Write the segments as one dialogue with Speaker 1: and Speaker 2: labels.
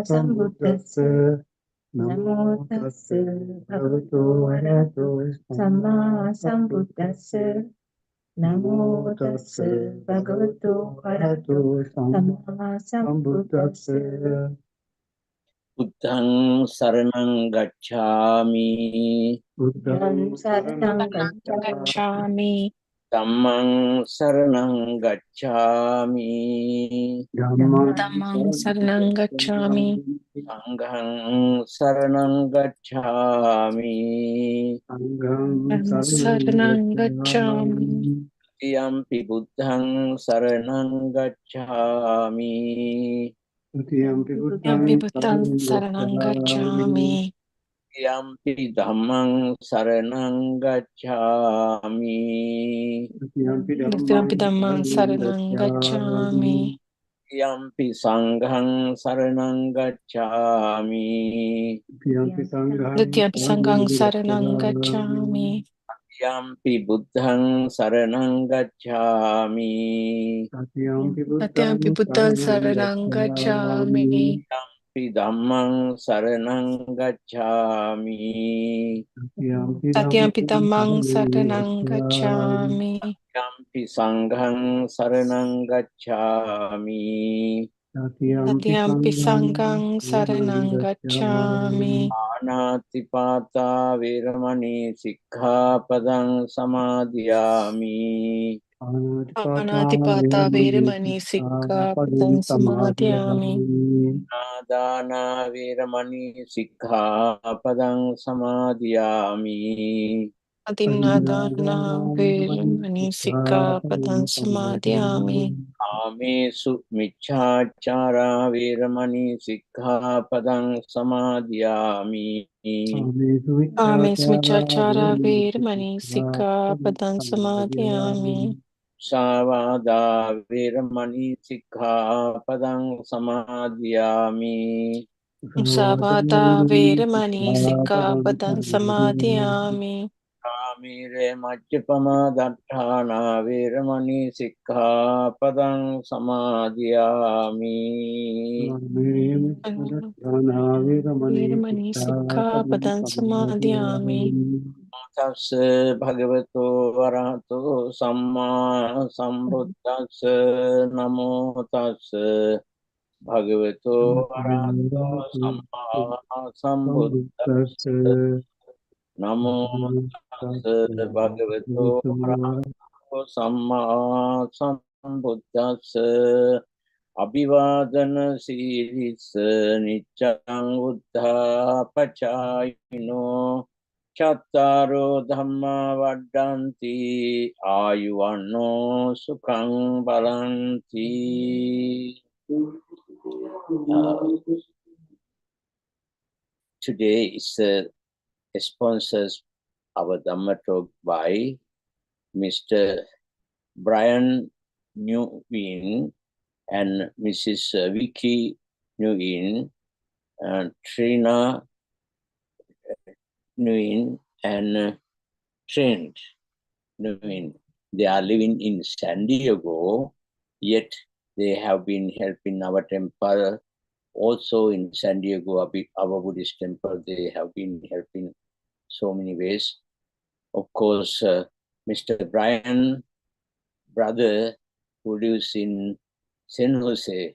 Speaker 1: sambuddhassa. Namo tassa bhagavato arahato samma sambuddhassa. Namo tassa bhagavato arahato samma sambuddhassa.
Speaker 2: Buddhang saranang gacchami.
Speaker 1: Buddhang saranang gacchami.
Speaker 3: Gacchami.
Speaker 2: Dhammang saranang gacchami.
Speaker 3: Dhammang saranang gacchami.
Speaker 2: Sanghang saranang gacchami.
Speaker 3: Dhammang saranang gacchami.
Speaker 2: Tiyampi buddhang saranang gacchami.
Speaker 3: Yampi buddhang saranang gacchami.
Speaker 2: Tiyampi dhammang saranang gacchami.
Speaker 3: Yampi dhammang saranang gacchami.
Speaker 2: Tiyampi sanghang saranang gacchami.
Speaker 3: Dutiyampi sanghang saranang gacchami.
Speaker 2: Tiyampi buddhang saranang gacchami.
Speaker 3: Tatiyampi buddhang saranang gacchami.
Speaker 2: Tiyampi dhammang saranang gacchami.
Speaker 3: Tatiyampi dhammang saranang gacchami.
Speaker 2: Tiyampi sanghang saranang gacchami.
Speaker 3: Tatiyampi sanghang saranang gacchami.
Speaker 2: Anatipata veramani sikkhapadang samadhiyami.
Speaker 3: Anatipata veramani sikkhapadang samadhiyami.
Speaker 2: Adana veramani sikkhapadang samadhiyami.
Speaker 3: Adinadana veramani sikkhapadang samadhiyami.
Speaker 2: Kamesu micchāchārā veramani sikkhapadang samadhiyami.
Speaker 3: Kamesu miccāchārā veramani sikkhapadang samadhiyami.
Speaker 2: Sāvādā veramani sikkhapadang samadhiyami.
Speaker 3: Musavada veramani sikkhapadang samadhiyami.
Speaker 2: Kāmire majjapamā daṭṭhānā veramani sikkhapadang samadhiyami.
Speaker 3: Veramani sikkhapadang samadhiyami.
Speaker 2: Tassa bhagavato arahato sammā sambuddhassa. Namo tassa bhagavato arahato sammā sambuddhassa. Namo tassa bhagavato arahato sammā sambuddhassa. Abhiwadana selissa-2025 uddhapachayino. Chattaro dhamma vaddanti ayuvanno sukhang balanti. Today is sponsors our Dhamma talk by Mr. Brian Nguyen and Mrs. Vicky Nguyen and Trina Nguyen and Trent Nguyen. They are living in San Diego, yet they have been helping our temple. Also in San Diego, our Buddhist temple, they have been helping so many ways. Of course, Mr. Brian, brother, who lives in San Jose,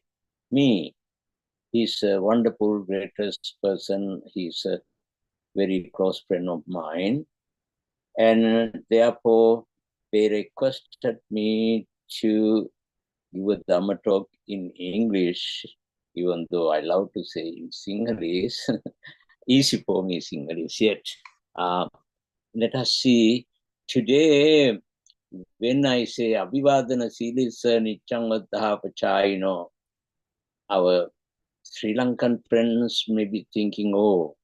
Speaker 2: he's a wonderful, greatest person. He's a very close friend of mine. And therefore, they requested me to give a Dhamma talk in English, even though I love to say in Sinhalese. Easy for me, Sinhalese, yet. Let us see. Today, when I say Abhiwadana selissa-2025, our Sri Lankan friends may be thinking, oh,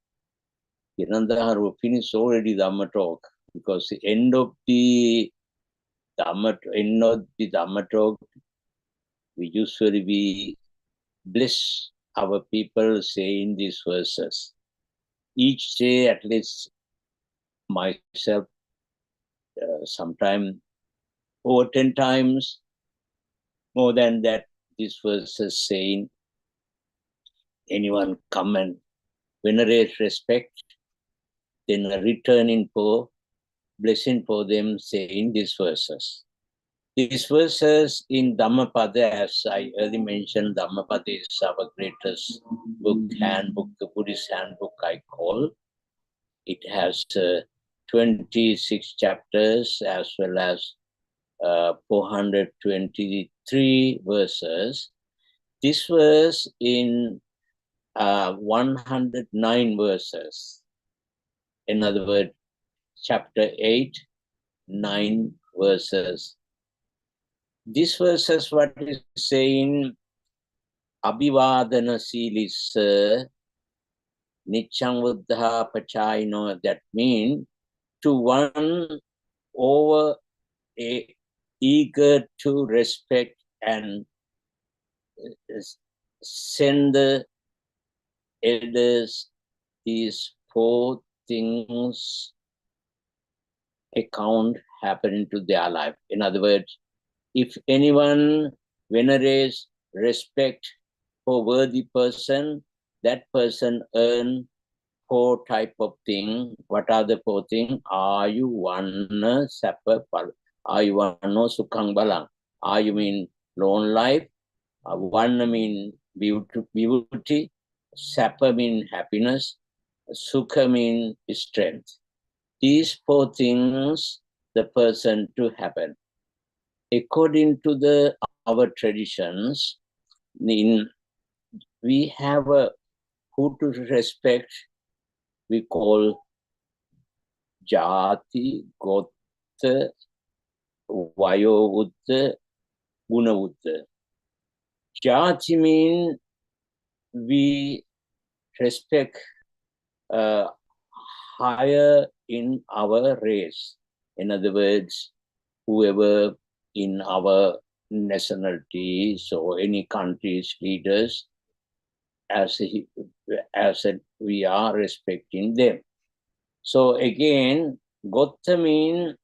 Speaker 2: Yanandaharu finished already Dhamma talk, because the end of the Dhamma talk, we usually bless our people saying these verses. Each day, at least myself, sometime over 10 times, more than that, these verses saying, anyone come and venerate, respect, then a returning for blessing for them, saying these verses. These verses in Dhammapada, as I earlier mentioned, Dhammapada is our greatest book, handbook, the Buddhist handbook I call. It has 26 chapters as well as 423 verses. This verse in 109 verses. In other words, chapter 8, 9 verses. This verses, what is saying, Abhiwadana selissa niccang buddha pachayino, that means to one over eager to respect and send the elders these four things account happening to their life. In other words, if anyone venerates respect for worthy person, that person earn four type of thing. What are the four things? Ayuvanna sappa pal. Ayuvanno sukhang balang. Ayu mean long life. Vanna mean beauty. Sappa mean happiness. Sukha mean strength. These four things the person to happen. According to our traditions, we have who to respect. We call jati, gotta, vayovuddha, gunavuddha. Jati means we respect higher in our race. In other words, whoever in our nationalities or any country's leaders, as we are respecting them. So again, Gotta means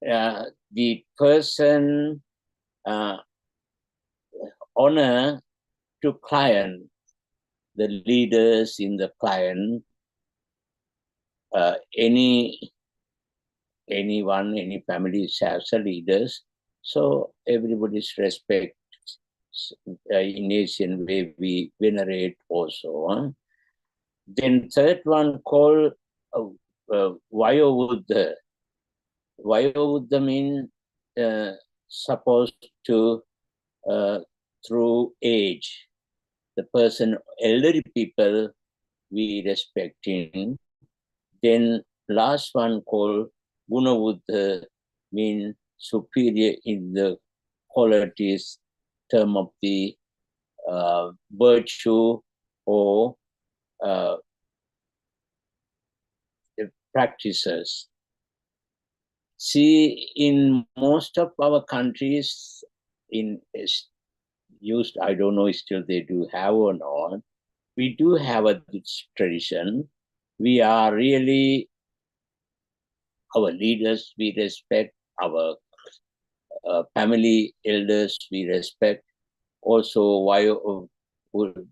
Speaker 2: the person honor to client, the leaders in the client, anyone, any family has a leaders, so everybody's respect. In Asian way we venerate also. Then third one called Vayovuddha. Vayovuddha means supposed to through age. The person, elderly people, we respecting. Then last one called Gunavuddha means superior in the qualities, term of the virtue or practices. See, in most of our countries, used, I don't know still they do have or not, we do have this tradition. We are really, our leaders we respect, our family elders we respect. Also, why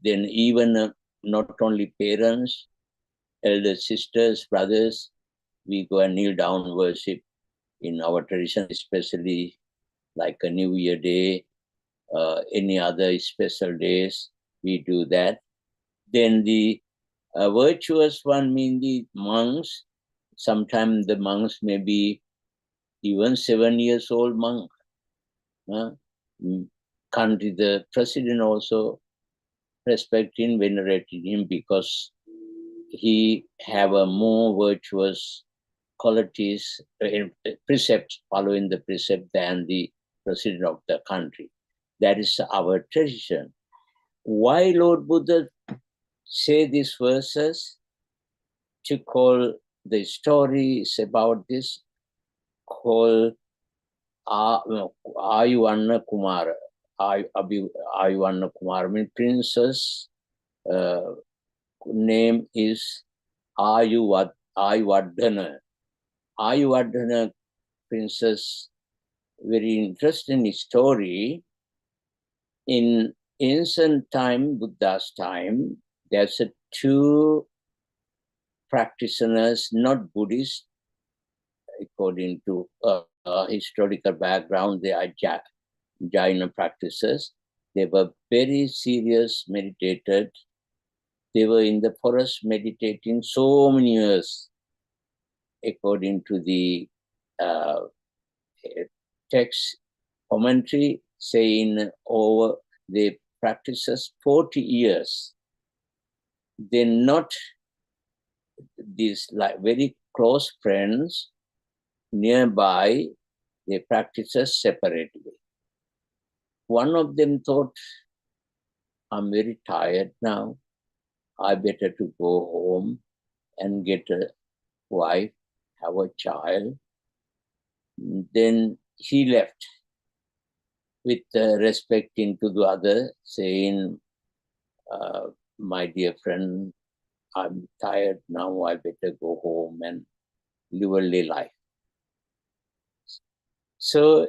Speaker 2: then even not only parents, elder sisters, brothers, we go and kneel down worship in our tradition, especially like a New Year Day, any other special days, we do that. Then the virtuous one mean the monks. Sometimes the monks may be even 7 years old monk. Country, the president also respecting, venerating him because he have a more virtuous qualities, precepts, following the precept than the president of the country. That is our tradition. Why Lord Buddha say these verses? To call the stories about this, called Ayuvanna Kumara. Ayuvanna Kumara means princess. Name is Ayuwadana. Ayuwadana princess, very interesting story. In ancient time, Buddha's time, there's a two practitioners, not Buddhist, according to historical background, they are Jaina practices. They were very serious meditators. They were in the forest meditating so many years, according to the text commentary saying over they practices 40 years. They're not these like very close friends nearby, they practices separately. One of them thought, I'm very tired now. I better to go home and get a wife, have a child. Then he left with respecting to the other, saying, my dear friend, I'm tired now, I better go home and live a little life. So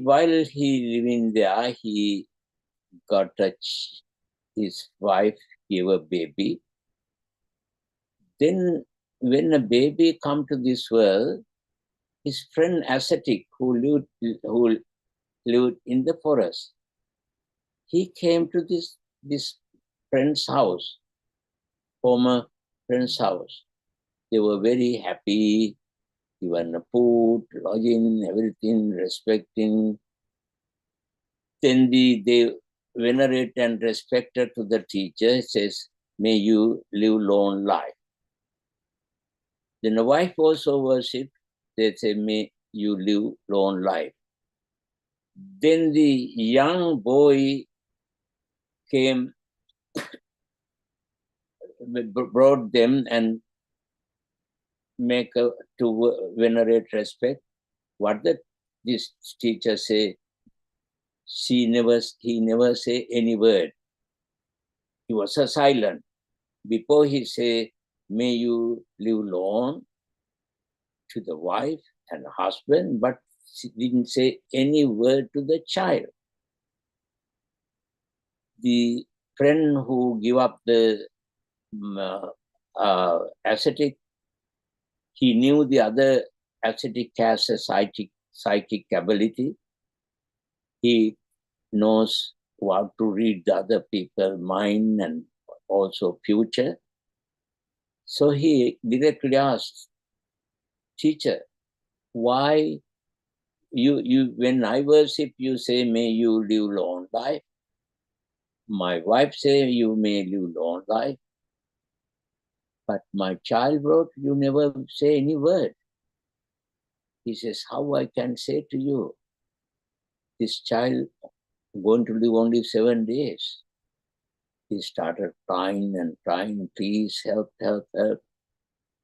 Speaker 2: while he living there, he got his wife gave a baby. Then when a baby come to this world, his friend ascetic who lived in the forest, he came to this friend's house, former friend's house. They were very happy, given food, lodging, everything, respecting. Then they venerate and respected to the teacher. It says, may you live long life. Then the wife also worshipped. They say, may you live long life. Then the young boy came, brought them and to venerate respect. What this teacher say? He never say any word. He was silent. Before he say, may you live long to the wife and husband, but she didn't say any word to the child. The friend who gave up the ascetic, he knew the other ascetic has a psychic ability. He knows how to read the other people's mind and also future. So he directly asked, teacher, why you when I worship, you say, may you live long life. My wife say, you may live long life. But my child wrote, you never say any word. He says, how I can say to you, this child going to live only 7 days. He started crying and crying, please help, help, help.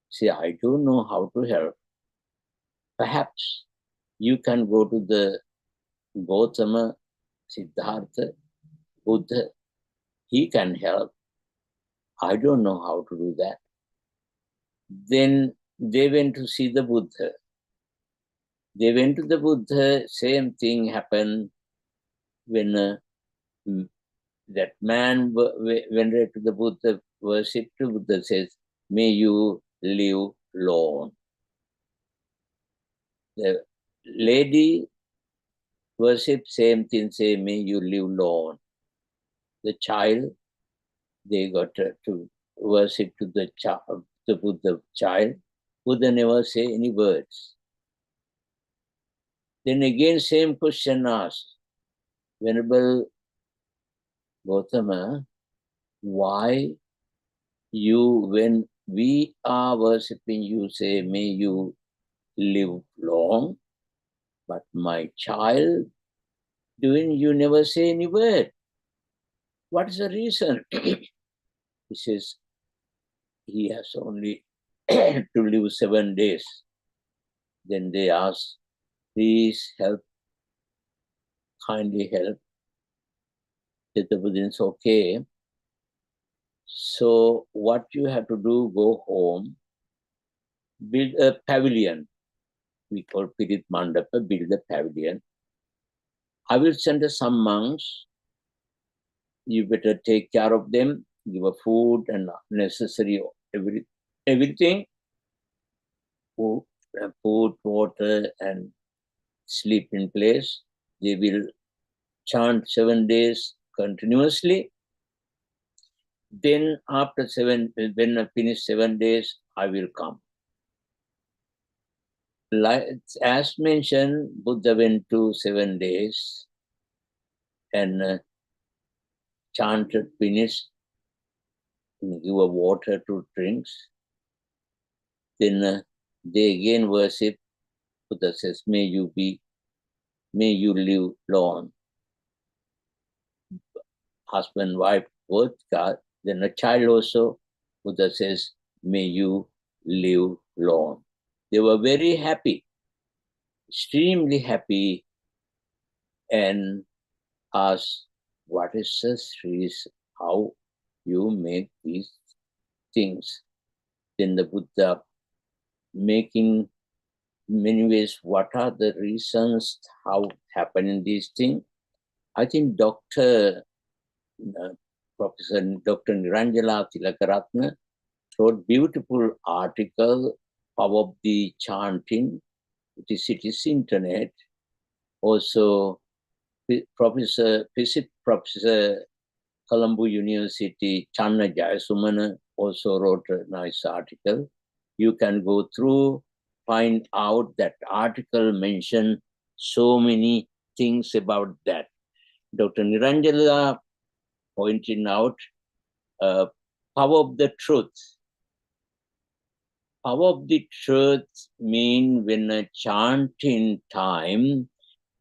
Speaker 2: See, I don't know how to help. Perhaps you can go to the Gautama, Siddhartha, Buddha. He can help. I don't know how to do that. Then they went to see the Buddha. They went to the Buddha, same thing happened when that man went to the Buddha, worshipped the Buddha, says, may you live long. The lady worship, same thing, say, may you live long. The child, they got to worship to the Buddha child. Buddha never say any words. Then again, same question asked, Venerable Gautama, why you, when we are worshipping you, say, may you live long, but my child, doing you never say any word. What is the reason? He says, he has only to live 7 days. Then they ask, please help, kindly help. The Buddha says, okay. So what you have to do, go home, build a pavilion. We call Pirit Mandapa, build a pavilion. I will send some monks you better take care of them, give a food and necessary everything, food, water, and sleep in place. They will chant 7 days continuously. Then after when I finish 7 days, I will come. Like, as mentioned, Buddha went to 7 days and chanted, finished, give a water to drinks. Then they again worship. Buddha says, may you live long. Husband, wife, both God. Then a child also, Buddha says, may you live long. They were very happy, extremely happy, and asked, what is this reason? How you make these things? Then the Buddha making many ways, what are the reasons, how happening these things? I think Professor Dr. Niranjala Tilakaratna wrote beautiful article about the chanting. It is internet. Also, Professor Colombo University Channa Jayasumana also wrote a nice article. You can go through, find out that article mentioned so many things about that. Dr. Niranjala pointing out power of the truth. Power of the truth mean when a chanting time,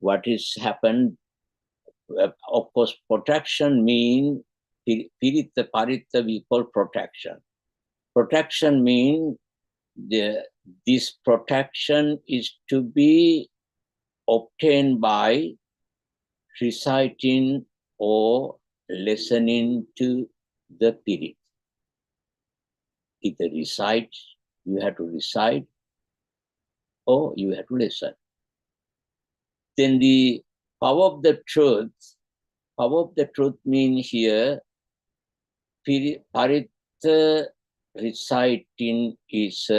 Speaker 2: what is happened, of course, protection mean, piritta paritta we call protection. Protection mean this protection is to be obtained by reciting or listening to the pirit. Either recite, you have to recite, or you have to listen. Then the power of the truth means here, paritta reciting is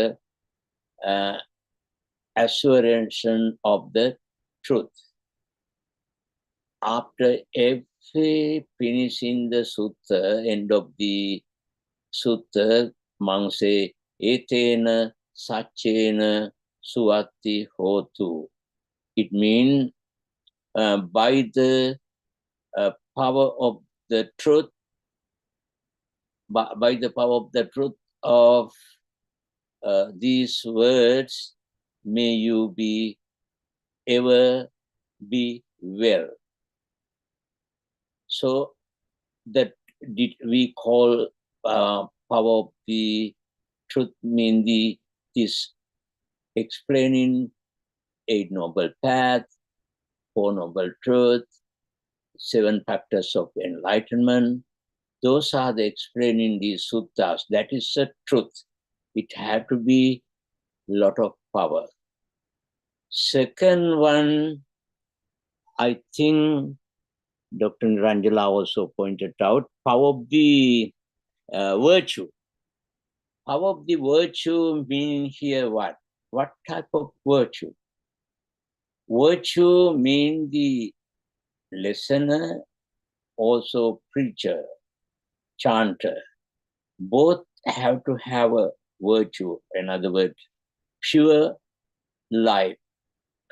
Speaker 2: assurance of the truth. After every finishing the sutta, end of the sutta, monks say, etena sachena suati hotu. It means by the power of the truth, by the power of the truth of these words, may you be ever be well. So that we call power of the truth mean this explaining 8 noble paths, 4 noble truths, 7 factors of enlightenment. Those are the explaining these suttas. That is the truth. It had to be a lot of power. Second one, I think Dr. Niranjala also pointed out, power of the virtue. Power of the virtue mean here what? What type of virtue? Virtue mean the listener, also preacher, chanter. Both have to have a virtue. In other words, pure life,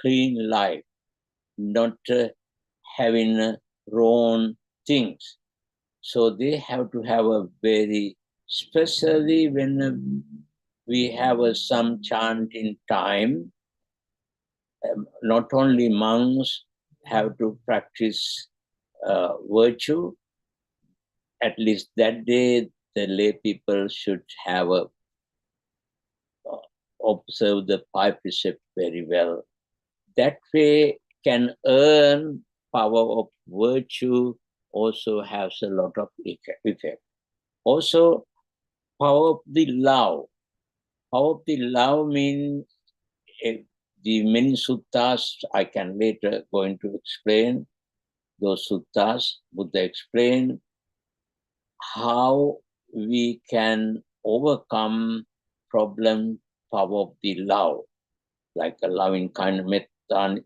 Speaker 2: clean life, not having wrong things. So they have to have a very, especially when we have some chanting time, not only monks have to practice virtue, at least that day the lay people should have observe the 5 precepts very well. That way can earn power of virtue, also has a lot of effect. Also, power of the love. Power of the love means the many suttas I can later going to explain. Those suttas Buddha explained how we can overcome problem power of the love, like a loving kind metta,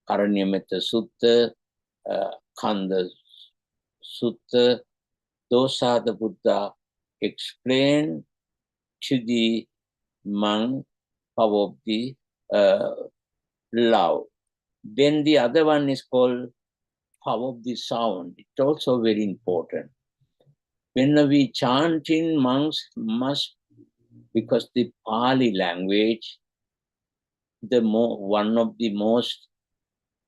Speaker 2: Karanya Metta Sutta, Kanda Sutta. Those are the Buddha explain to the monk power of the love. Then the other one is called power of the sound. It's also very important. When we chant in, monks must, because the Pali language, one of the most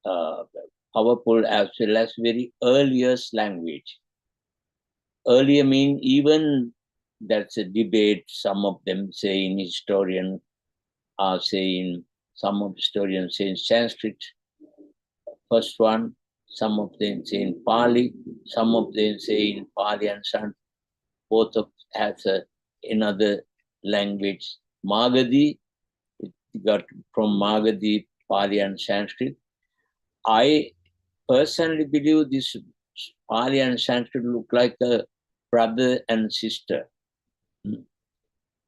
Speaker 2: powerful as well as very earliest language. Earlier mean even that's a debate. Some of them say in historian are saying, some of historians say in Sanskrit, first one, some of them say in Pali, some of them say in Pali and Sanskrit, both of has another language. Magadhi, it got from Magadhi, Pali and Sanskrit. I personally believe this Pali and Sanskrit look like a brother and sister.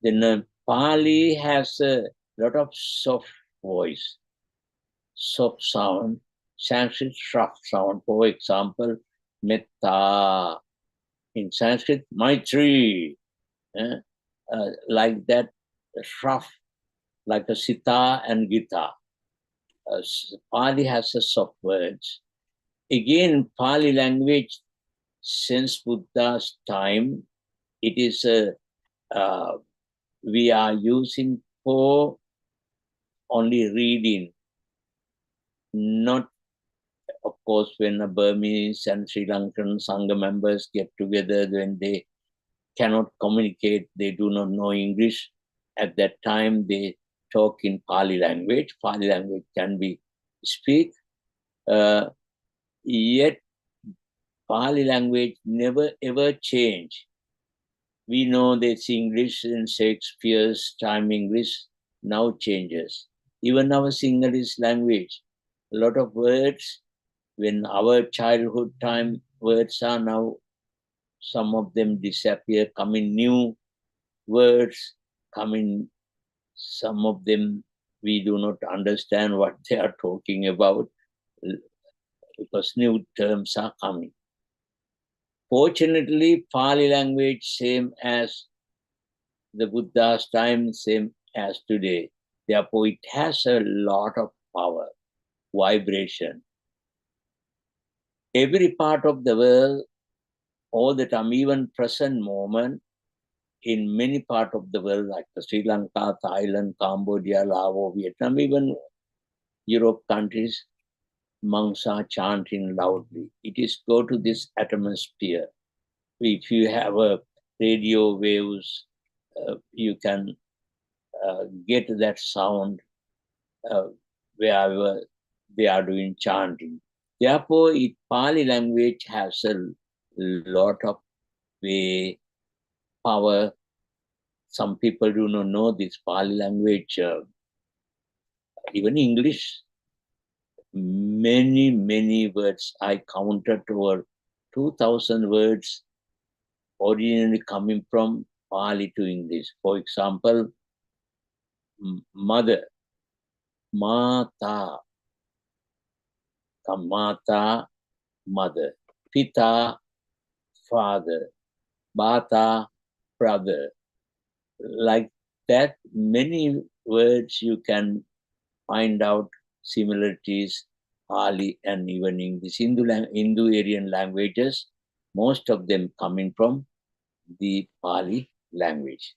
Speaker 2: Then Pali has a lot of soft voice, soft sound. Sanskrit rough sound. For example, metta. In Sanskrit, Maitri. Like that, rough, like a sita and gita. Pali has a soft words. Again, Pali language, since Buddha's time, it is we are using for only reading, not, of course, when a Burmese and Sri Lankan Sangha members get together, when they cannot communicate, they do not know English. At that time, they talk in Pali language. Pali language can be speak. Yet, Pali language never ever change. We know that English in Shakespeare's time English now changes. Even our Sinhalese language, a lot of words, when our childhood time words are now, some of them disappear, come in new words, come in, some of them we do not understand what they are talking about because new terms are coming. Fortunately, Pali language same as the Buddha's time, same as today. Therefore, it has a lot of power, vibration. Every part of the world, all the time, even present moment, in many parts of the world, like Sri Lanka, Thailand, Cambodia, Laos, Vietnam, even Europe countries, monks are chanting loudly. It is go to this atmosphere. If you have a radio waves, you can get that sound wherever they are doing chanting. Therefore, Pali language has a lot of power. Some people do not know this Pali language. Even English, many words. I counted over 2,000 words originally coming from Pali to English. For example, mother, mata, kamata, mother, pita, father, bata, brother. Like that, many words you can find out similarities, Pali and even English. Indo-Aryan languages, most of them coming from the Pali language.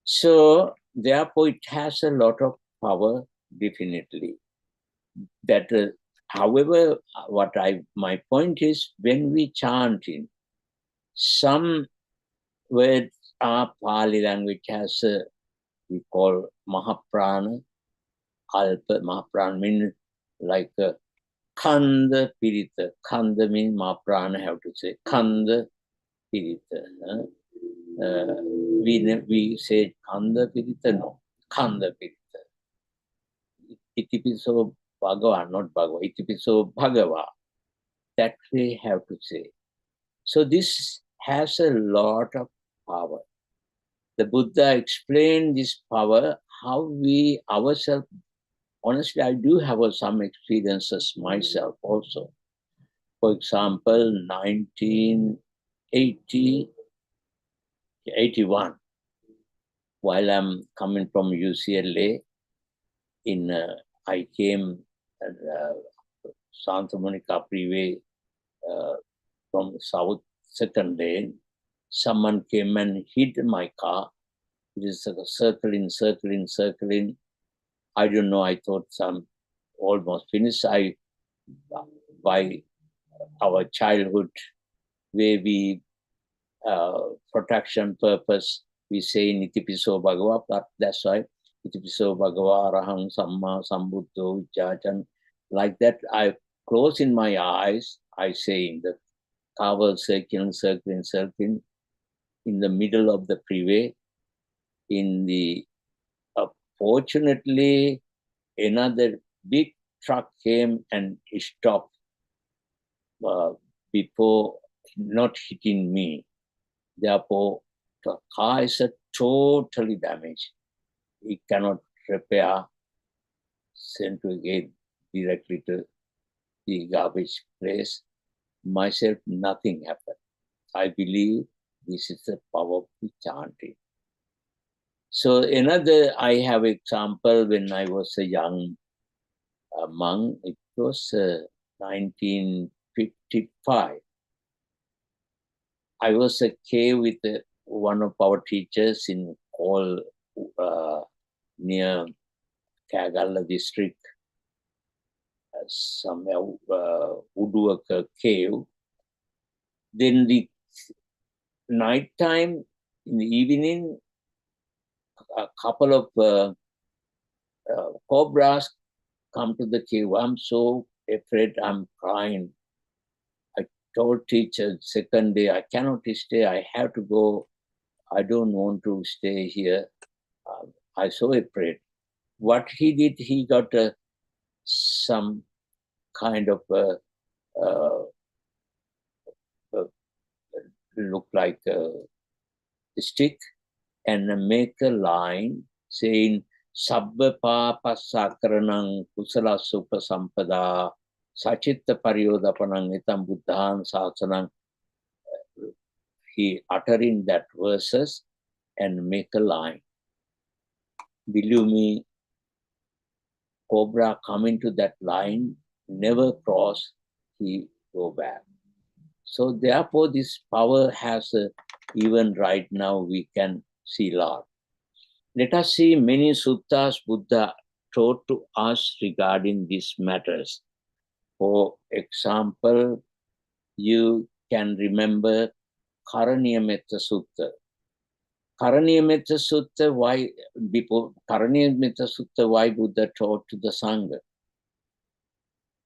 Speaker 2: So, therefore, it has a lot of power, definitely. That, however, my point is, when we chant in, some words are Pali language has we call Mahaprana, Alpa Mahaprana means like Kanda Pirita. Kanda means Mahaprana, have to say Kanda Pirita. We say Kanda Pirita, no, Kanda Pirita. Itipiso Bhagava, not Bhagava, Itipiso Bhagava. That we have to say. So this has a lot of power. The Buddha explained this power, how we ourselves, honestly, I do have some experiences myself also. For example, 1980, 81, while I'm coming from UCLA, I came Santa Monica Freeway from South Second Lane. Someone came and hit my car. It is circling. I don't know. I thought some almost finished. By our childhood, where we protection purpose, we say Nitipiso Bhagava, but that's why Nitipiso Bhagava Arahang Samma Sambuddho Jachan. Like that, I close in my eyes, I say in the car was circling in the middle of the freeway. Fortunately, another big truck came and stopped before not hitting me. Therefore, the car is totally damaged. It cannot repair, sent to again directly to the garbage place. Myself, nothing happened. I believe this is the power of the chanting. So I have example when I was a young monk. It was 1955. I was a cave with one of our teachers in all near Kagala district, somewhere woodworker cave. Then the night time, in the evening, a couple of cobras come to the cave. I'm so afraid, I'm crying. I told teacher, second day, I cannot stay, I have to go. I don't want to stay here. I so afraid. What he did, he got some kind of look like a stick and make a line saying Sabba Papa Sakaranang Kusala Supa Sampada Sachitta Paryodapanang Itam Buddhan Sasanang. He uttering that verses and make a line. Believe me, cobra come into that line, never cross, he go back. So therefore this power has, even right now we can see Lord. Let us see many suttas Buddha taught to us regarding these matters. For example, you can remember Karaniyametta Sutta. Karaniyametta Sutta, why Buddha taught to the Sangha?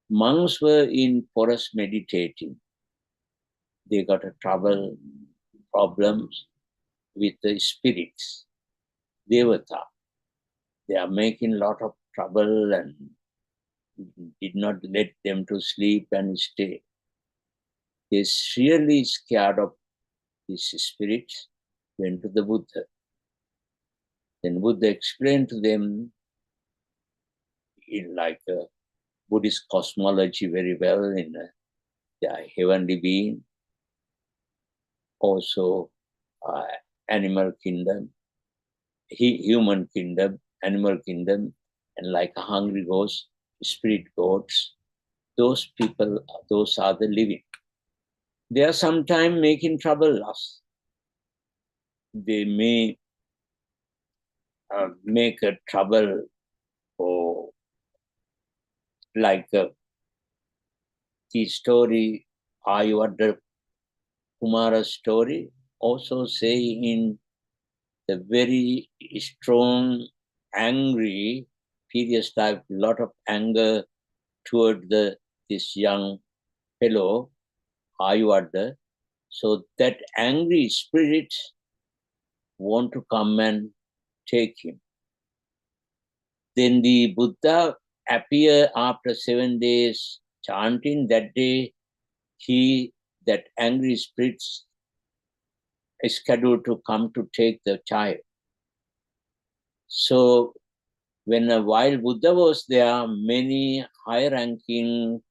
Speaker 2: Monks were in forest meditating. They got a problems with the spirits, Devata. They are making a lot of trouble and did not let them to sleep and stay. They're really scared of these spirits, went to the Buddha. Then Buddha explained to them in like a Buddhist cosmology very well, in the heavenly being, also animal kingdom, human kingdom, animal kingdom, and like a hungry ghost, spirit goats. Those people, those are the living. They are sometimes making trouble us. They may make a trouble, or like the story, Ayurveda Kumara story, also say in the very strong, angry furious type, lot of anger toward this young fellow, Ayurveda. So that angry spirit want to come and take him. Then the Buddha appear after 7 days chanting. That day, that angry spirit scheduled to come to take the child. So while Buddha was there, many high-ranking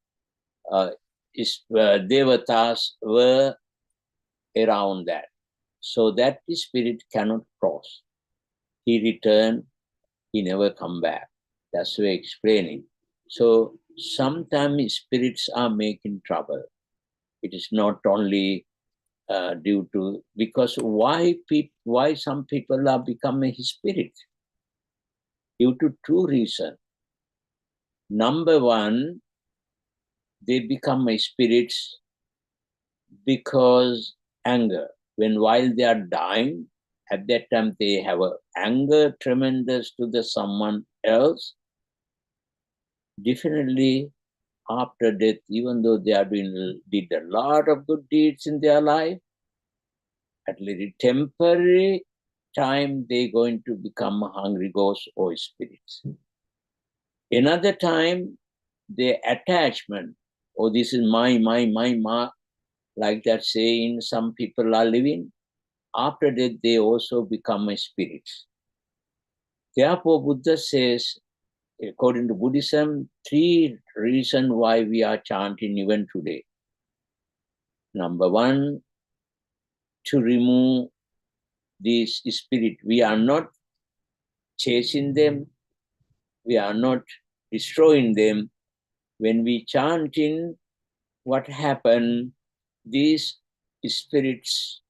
Speaker 2: devatas were around that. So that the spirit cannot cross. He returned, he never come back. That's the way explaining. So sometimes spirits are making trouble. It is not only due to, because why some people are becoming spirit? Due to two reasons. Number one, they become spirits because anger. While they are dying, at that time they have a anger tremendous to the someone else. Definitely after death, even though they are did a lot of good deeds in their life, at least temporary time they're going to become hungry ghosts or spirits. Another time, their attachment, oh, this is my, like that saying some people are living. After that, they also become spirits. Therefore, Buddha says, according to Buddhism, 3 reasons why we are chanting even today. Number one, to remove this spirit. We are not chasing them. We are not destroying them. When we chanting, what happened? These spirits,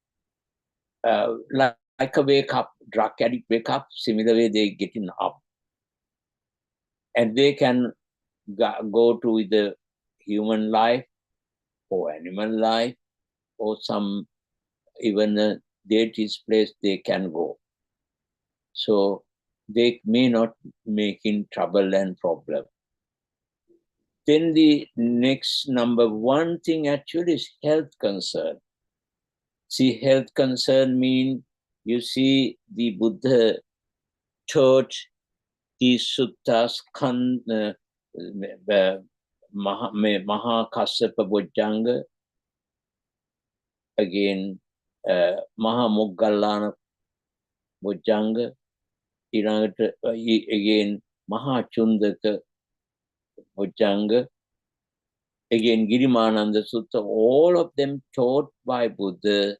Speaker 2: like a wake up, drug addict wake up, similar way they getting up. And they can go to the human life or animal life or some even a deity's place they can go. So they may not making trouble and problem. Then the next number one thing actually is health concern. See, health concern mean, you see the Buddha taught the suttas, Maha Kassapa Bojjhanga, again Maha Moggallana Bojjhanga, again Maha Chundaka Bojjhanga, again Girimananda Sutta, all of them taught by Buddha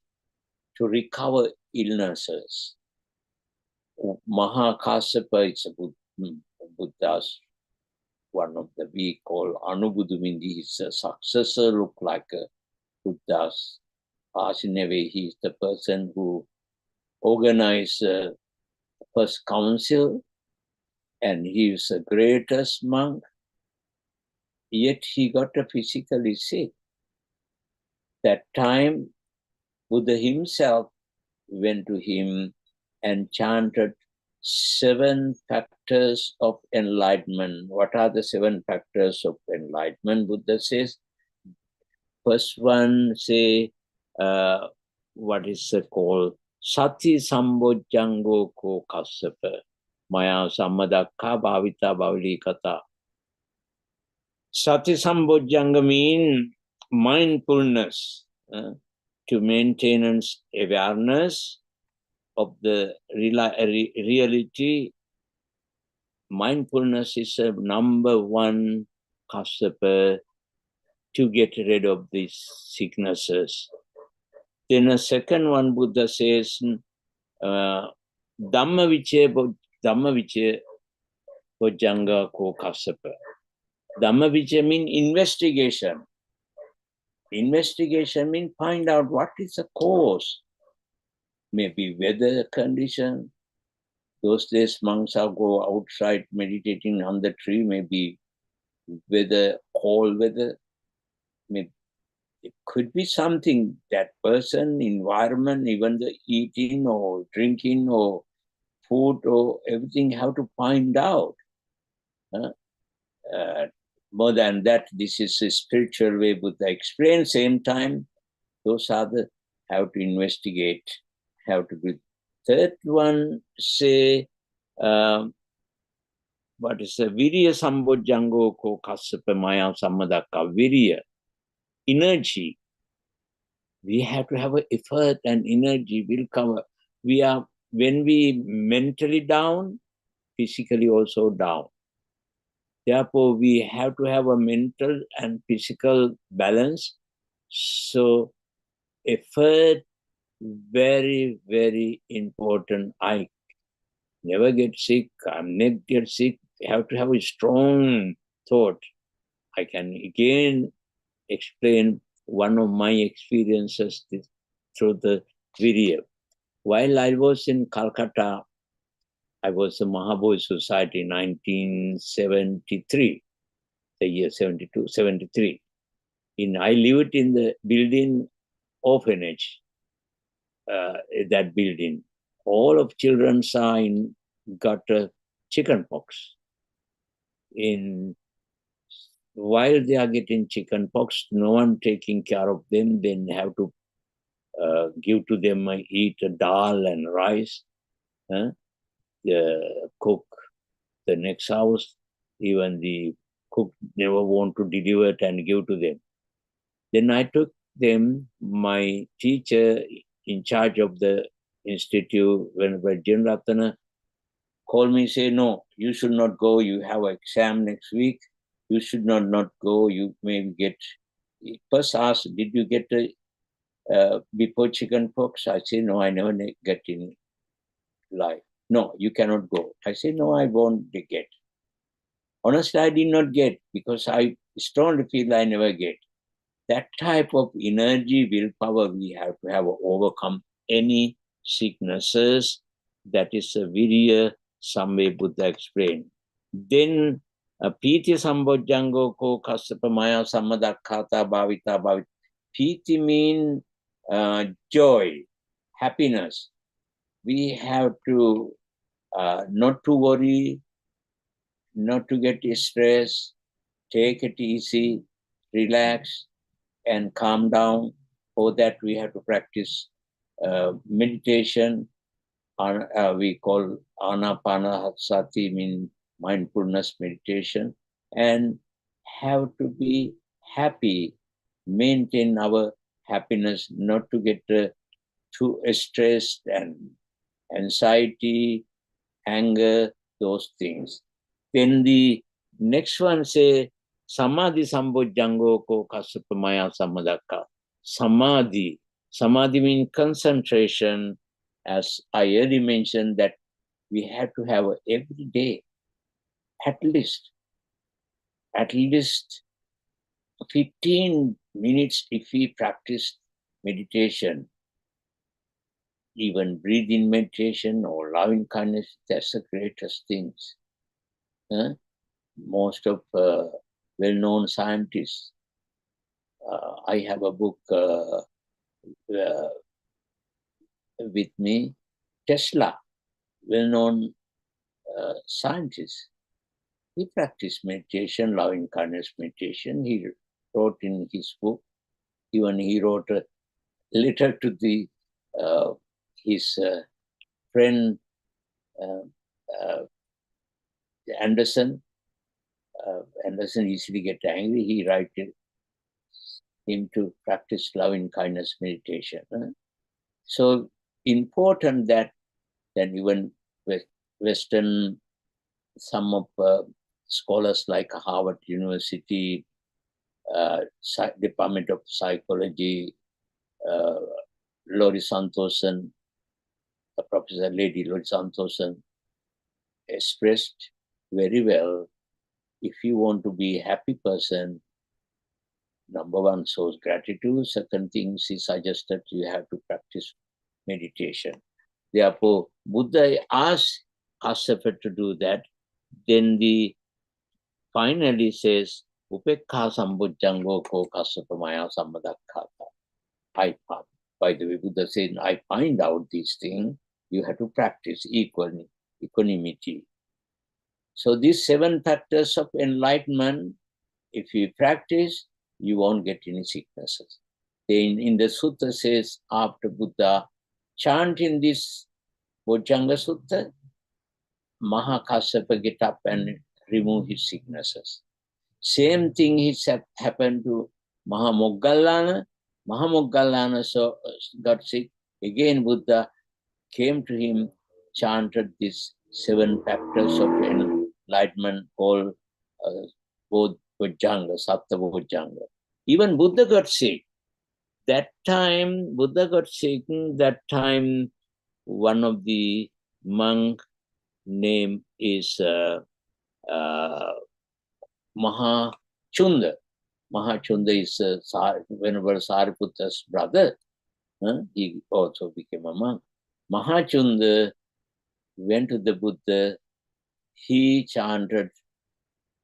Speaker 2: to recover illnesses. Maha Kassapa is a Buddha's, one of the we call Anubudumindi, his successor, look like a Buddha's. As in a way, he is the person who organized the first council, and he is the greatest monk, yet he got a physically sick. That time, Buddha himself went to him and chanted 7 factors of enlightenment. What are the 7 factors of enlightenment? Buddha says, first one, say, what is it called? Sati sambojjango ko kassapa, maya sammadakka bhavita bhavlikata. Sati sambojjanga mean mindfulness, to maintenance awareness of the reality. Mindfulness is a number one Kassapa to get rid of these sicknesses. Then a second one, Buddha says, Dhamma Vijaya Bojjhanga ko Kassapa. Dhamma Vijaya means investigation. Investigation means find out what is the cause. Maybe weather condition. Those days monks are go outside meditating on the tree, maybe weather, cold weather. Maybe it could be something, that person, environment, even the eating or drinking or food or everything, have to find out. More than that, this is a spiritual way Buddha explained. Same time, those are the have to investigate, have to be. Third one, say, what is a virya sambojjango ko kassapa maya sammadakka, virya, energy. We have to have an effort and energy will come. When we mentally down, physically also down. Therefore, we have to have a mental and physical balance. So, effort, very, very important. I never get sick. I'm not get sick. I have to have a strong thought. I can again explain one of my experiences through the video. While I was in Calcutta, I was in Mahabodhi Society in 1973, the year 72, 73. I lived in the building orphanage, that building. All of children got chicken pox. While they are getting chicken pox, no one taking care of them. Then have to give to them eat dal and rice. Cook the next house. Even the cook never want to deliver it and give to them. Then I took them. My teacher in charge of the institute, when Janratana called me, say, no, you should not go. You have an exam next week. You should not go. You may get. First asked, did you get before chicken pox? I say, no, I never get in life. No, you cannot go. I say, no, I won't get. Honestly, I did not get because I strongly feel I never get. That type of energy, willpower, we have to have overcome any sicknesses. That is a Virya, some way Buddha explained. Then Piti Sambojjango ko Kassapa Maya Sammadakkata Bhavita Bhavita. Piti means joy, happiness. We have to not to worry, not to get stressed, take it easy, relax, and calm down. For that, we have to practice meditation. We call Anapanasati, mean mindfulness meditation, and have to be happy, maintain our happiness, not to get too stressed and anxiety, anger, those things. Then the next one say, Samadhi Sambojjango ko Kassapamaya Samadakka. Samadhi. Samadhi means concentration. As I already mentioned, that we have to have every day, at least 15 minutes if we practice meditation, even breathing meditation or loving kindness, that's the greatest things. Most of well-known scientists, I have a book with me, Tesla, well-known scientist. He practiced meditation, loving kindness meditation. He wrote in his book, even he wrote a letter to his friend Anderson. Anderson easily get angry. He wrote him to practice loving kindness meditation. So important that then even with Western, some of scholars like Harvard University, Department of Psychology, Lori Santosan, Professor Lady Lori Santosan, expressed very well, if you want to be a happy person, number one, shows gratitude. Second thing, she suggested you have to practice meditation. Therefore, Buddha asked Kassapa to do that. Then the finally says, Upekha Sambojjango ko Kassapa Maya Sammadakkata. I found. By the way, Buddha said, I find out these things. You have to practice equanimity. So these 7 factors of enlightenment, if you practice, you won't get any sicknesses. Then in the sutta says, after Buddha chanting this Bojjhanga Sutta, Mahakassapa get up and remove his sicknesses. Same thing happened to Mahamoggallana. Mahamoggallana got sick. Again, Buddha came to him, chanted these 7 factors of enlightenment called Bodhvajjanga, Satta Bodhvajjanga. Even Buddha got sick. That time, Buddha got sick. That time, one of the monk name is Mahachunda. Mahachunda is Venerable Sariputta's brother. He also became a monk. Mahachunda went to the Buddha. He chanted,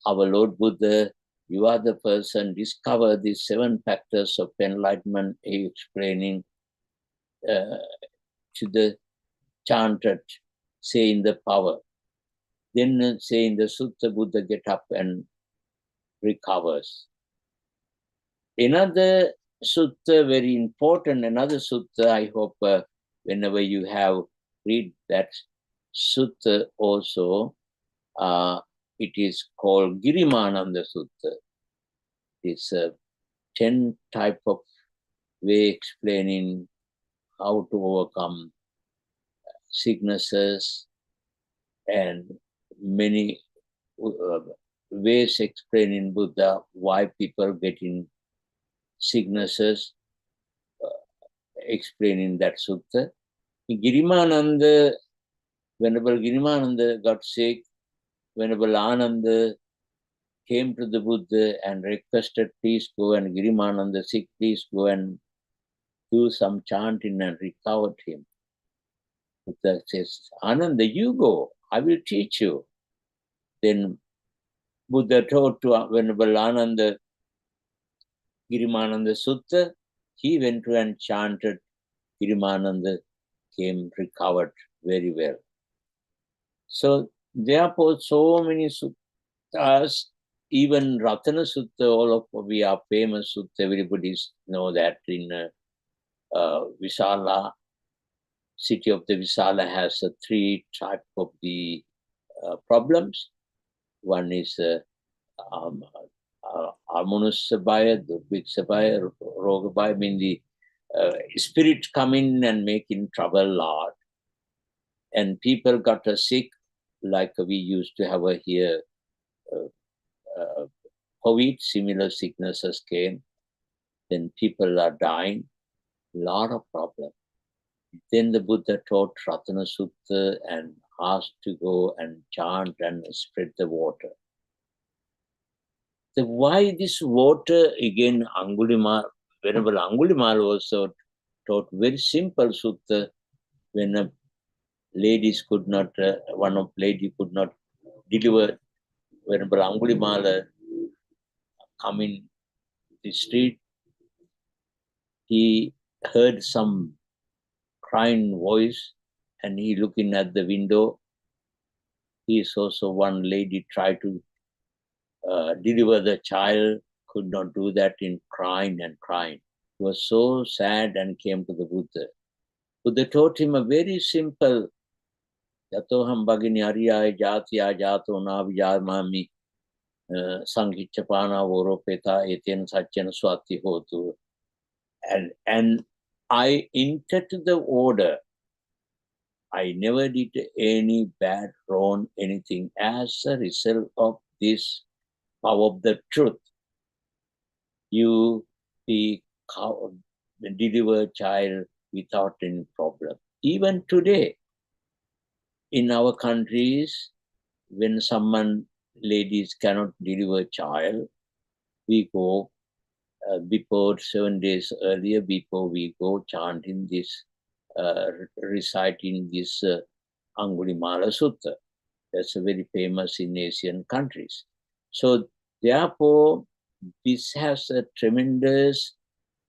Speaker 2: "Our Lord Buddha, you are the person, discover these 7 factors of enlightenment," he explaining to the chanted, saying the power. Then saying the Sutta, Buddha get up and recovers. Another sutta, very important, another sutta, I hope whenever you have read that sutta also, it is called Girimananda Sutta. It's a 10 type of way explaining how to overcome sicknesses and many ways explaining Buddha why people get in sicknesses, explaining that sutta. Girimananda, Venerable Girimananda got sick. Venerable Ananda came to the Buddha and requested, "Please go," and Girimananda sick, "Please go and do some chanting," and recovered him. Buddha says, "Ananda, you go, I will teach you." Then Buddha taught to Venerable Ananda Girimananda Sutta. He went to and chanted. Girimananda came recovered very well. So therefore, so many suttas, even Ratana Sutta, all of we are famous sutta, everybody know that in Visala, city of the Visala has 3 type of the problems. One is Amanusabhaya, Durviksabhaya, Rogabhaya, mean the spirit come in and making trouble a lot. And people got sick, like we used to have here, COVID, similar sicknesses came. Then people are dying, lot of problems. Then the Buddha taught Ratana Sutta and asked to go and chant and spread the water. So why this water? Again, Venerable Angulimal also taught very simple sutta. When ladies could not, one of lady could not deliver, Venerable Angulimala come in the street, he heard some crying voice and he looking at the window. He saw so one lady tried to deliver the child, could not do that, in crying and crying. He was so sad and came to the Buddha. Buddha taught him a very simple, Yatoham Bhagini Ariyaya Jatiya Jato Navijamami Sangichapana Voropeta Etian Satyan Swati Hotu. And I entered the order. I never did any bad, wrong, anything as a result of this power of the truth. You deliver child without any problem. Even today, in our countries, when ladies cannot deliver child, we go before 7 days earlier, before we go chanting this, reciting this Angulimala Sutta. That's very famous in Asian countries. So therefore, this has a tremendous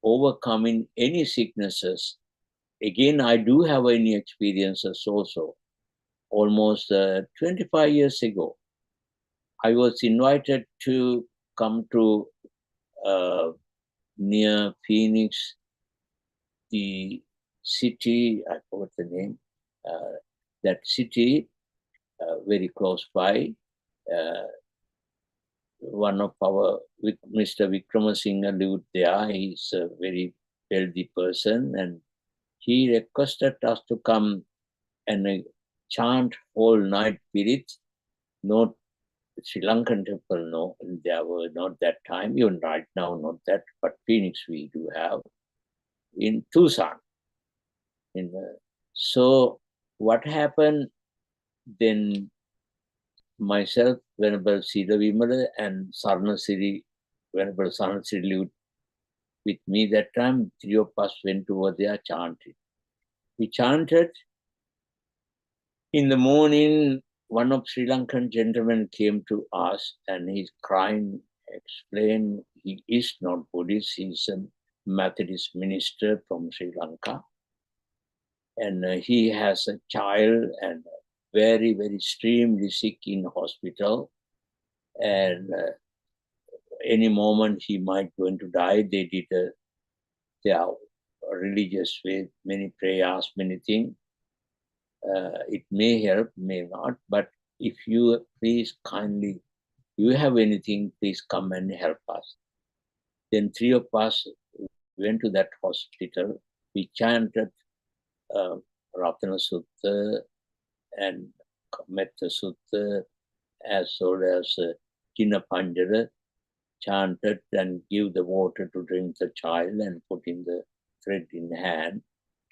Speaker 2: overcoming any sicknesses. Again, I do have any experiences also. Almost 25 years ago, I was invited to come to near Phoenix, the city, I forgot the name, that city, very close by. One of our, Mr. Vikramasinghe lived there. He's a very wealthy person, and he requested us to come and chant whole night spirits. Not Sri Lankan temple, no, there were not that time, even right now, not that, but Phoenix we do have in Tucson. So what happened then? Myself, Venerable Sida Vimala, and Sarnasiri, Venerable Sarnasiri lived with me that time. Three of us went over there, chanted. We chanted. In the morning, one of Sri Lankan gentlemen came to us and he's crying, explained he is not Buddhist, he's a Methodist minister from Sri Lanka. And he has a child and very, very extremely sick in hospital. And any moment he might going to die. They did their religious way, many prayers, many things. It may help, may not, but if you please kindly, you have anything, please come and help us. Then three of us went to that hospital. We chanted Ratana Sutta and Metta Sutta, as well as Jina Panjara, chanted and give the water to drink the child and put in the thread in hand,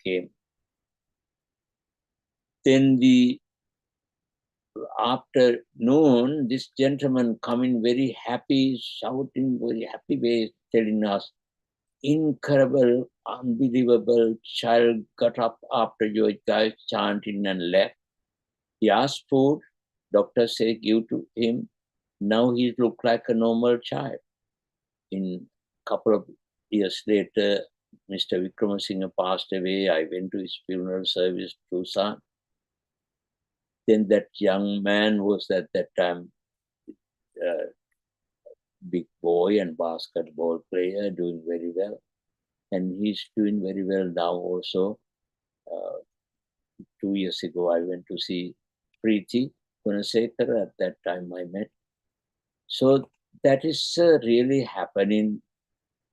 Speaker 2: came. Then after noon, this gentleman coming very happy, shouting very happy way, telling us, incredible, unbelievable, child got up after your guys chanting and left. He asked food, doctor said give to him. Now he looked like a normal child. In a couple of years later, Mr. Vikramasinghe passed away. I went to his funeral service to Tucson. Then that young man was at that time big boy and basketball player, doing very well. And he's doing very well now also. 2 years ago, I went to see Preeti Gunasekara. At that time I met. So that is really happening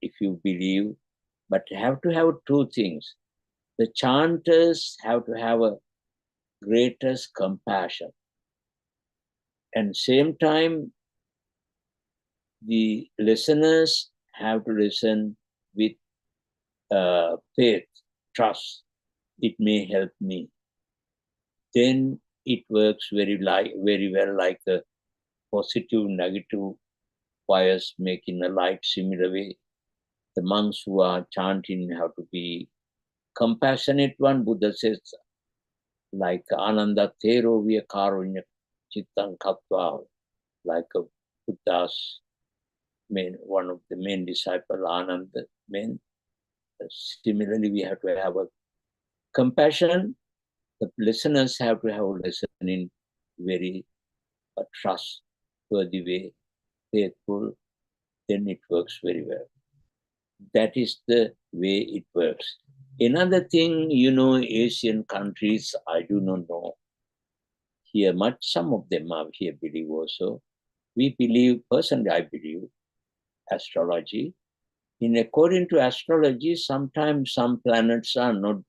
Speaker 2: if you believe, but have to have two things. The chanters have to have a greatest compassion, and same time the listeners have to listen with faith, trust. It may help me. Then it works very well like the positive, negative fires making a light. Similar way, the monks who are chanting have to be compassionate one. Buddha says, like Ananda Thero Vya Karunya Chittang Katva, like a Buddha's one of the main disciple, Ananda. Similarly, we have to have a compassion. The listeners have to have listening very trustworthy way, faithful. Then it works very well. That is the way it works. Another thing, Asian countries, I do not know here much. Some of them are here believe also. We believe, personally I believe, astrology. According to astrology, sometimes some planets are not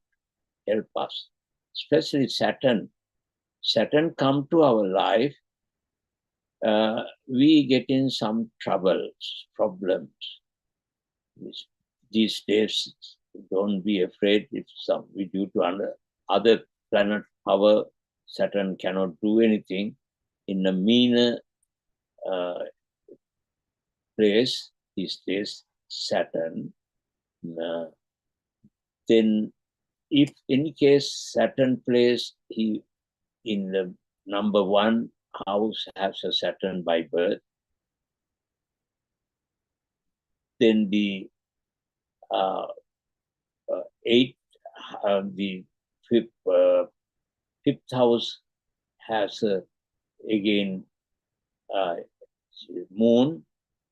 Speaker 2: help us, especially Saturn. Saturn come to our life, we get in some problems. These days, don't be afraid if due to other planet power, Saturn cannot do anything. In a meaner place these days, Saturn, then if in case Saturn place, he in the number 1 house has a Saturn by birth, then the fifth house has again moon,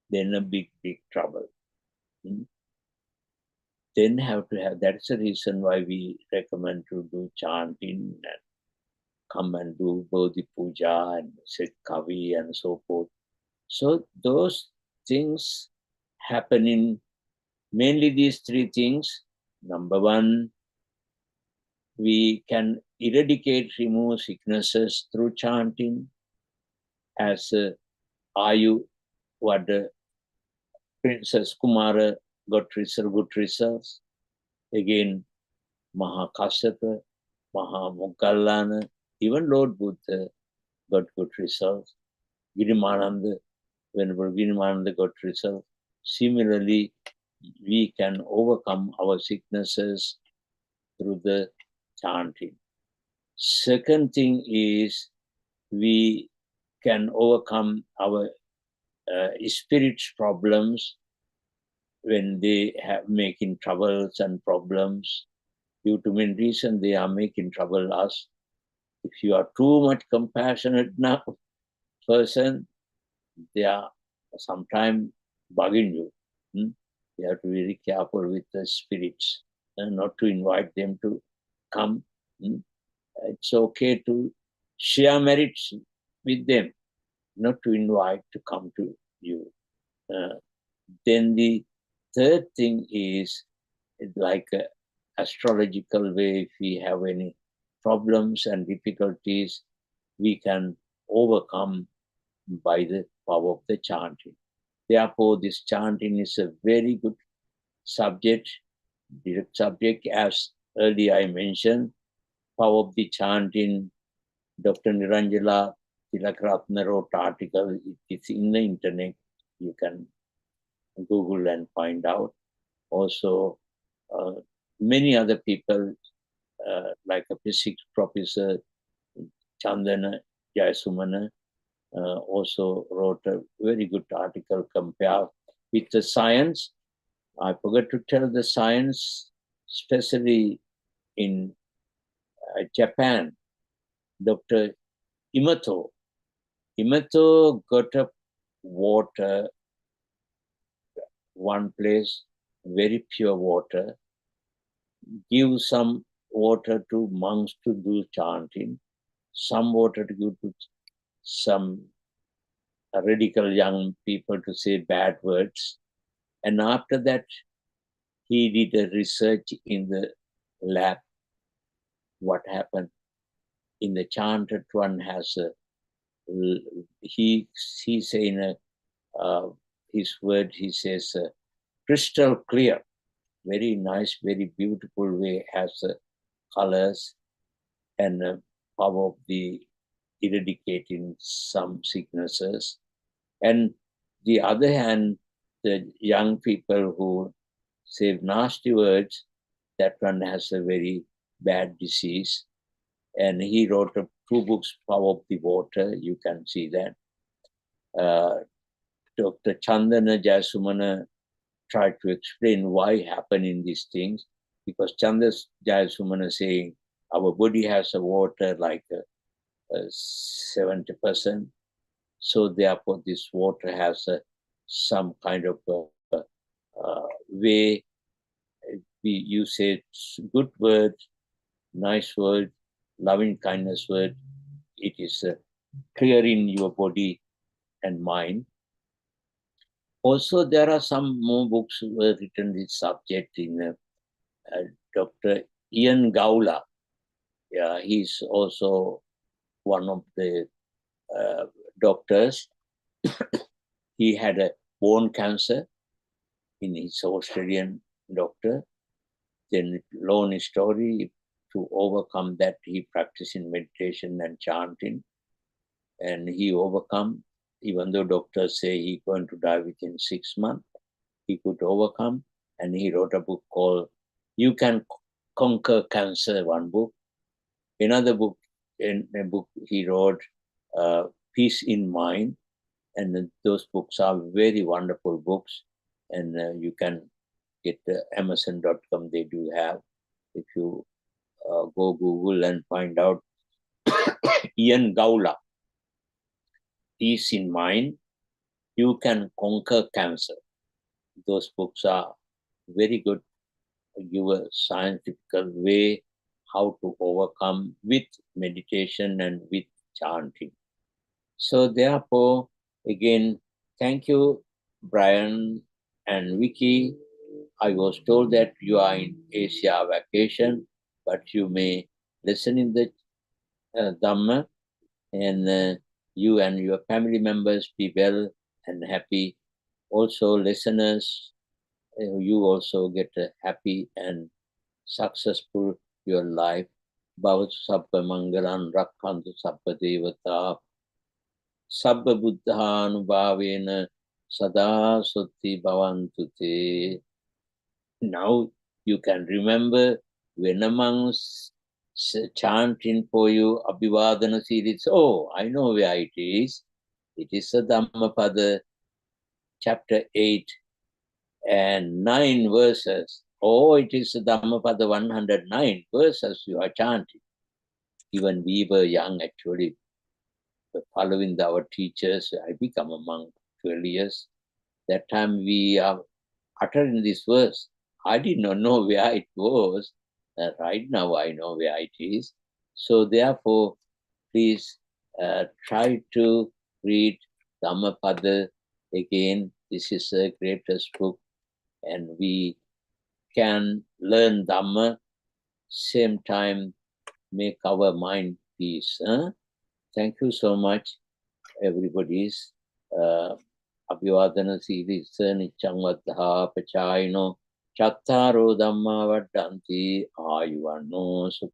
Speaker 2: then a big trouble. Then have to have, that's the reason why we recommend to do chanting and come and do Bodhi Puja and sit Kavi and so forth. So those things happening, mainly these 3 things, Number one, we can eradicate, remove sicknesses through chanting, as Abhiwadana Princess Kumara got good results. Again, Mahakasyapa, Mahamoggalana, even Lord Buddha got good results. Girimananda, whenever Girimananda got results. Similarly, we can overcome our sicknesses through the chanting. Second thing is we can overcome our spirit's problems when they have making troubles and problems. Due to many reasons, they are making trouble us. If you are too much compassionate now person, they are sometimes bugging you. You have to be very careful with the spirits and not to invite them to come. It's okay to share merits with them, not to invite to come to you. Then the third thing is like an astrological way. If we have any problems and difficulties, we can overcome by the power of the chanting. Therefore, this chanting is a very good subject, direct subject. As earlier I mentioned, power of the chanting, Dr. Niranjala Tilakratna wrote article. It is in the internet. You can Google and find out. Also, many other people, like a physics professor, Chandana Jayasumana, also wrote a very good article compared with the science. I forgot to tell the science, especially in Japan, Dr. Imato got up water, one place, very pure water, give some water to monks to do chanting, some water to give to some radical young people to say bad words. And after that, he did a research in the lab. What happened? In the chanted one has a, he say in his word, he says, crystal clear, very nice, very beautiful way, has colors and power of the eradicating some sicknesses. And the other hand, the young people who say nasty words, that one has a very bad disease. And he wrote 2 books, Power of the Water, you can see that. Dr. Chandana Jayasumana tried to explain why happening these things, because Chandana Jayasumana saying our body has a water like 70%. So therefore this water has some kind of way, you say good word, nice word, loving kindness word, it is clearing your body and mind. Also, there are some more books were written this subject in Dr. Ian Gowler. Yeah, he's also one of the doctors. He had a bone cancer in his Australian doctor. Then long story, to overcome that, he practiced in meditation and chanting. And he overcome, even though doctors say he's going to die within 6 months, he could overcome. And he wrote a book called You Can Conquer Cancer, one book. Another book, in a book he wrote, Peace in Mind. And those books are very wonderful books. And you can get Amazon.com, they do have. If you go Google and find out Ian Gowler, Peace in Mind, You Can Conquer Cancer. Those books are very good, give a scientific way how to overcome with meditation and with chanting. So therefore, again, thank you, Brian and Vicky. I was told that you are in Asia vacation, but you may listen in the Dhamma, and you and your family members be well and happy. Also, listeners, you also get a happy and successful your life. Bhavat sabba mangalan rakhantu sabba devata sabba buddhanubhavena sada sutti bhavantu te. Now you can remember when amongst chanting for you Abhiwadana series. Oh, I know where it is. It is the Dhammapada, chapter 8 and 9 verses. Oh, it is the Dhammapada 109 verses you are chanting. Even we were young, actually, following our teachers. I become a monk 12 years. That time we are uttering this verse. I did not know where it was. Right now I know where it is. So therefore, please try to read Dhammapada again. This is the greatest book, and we can learn Dhamma, same time make our mind peace. Thank you so much, everybody's. Abhiwadana series nityam vaddha pachayino chattaro dhamma vaddanti ayuvano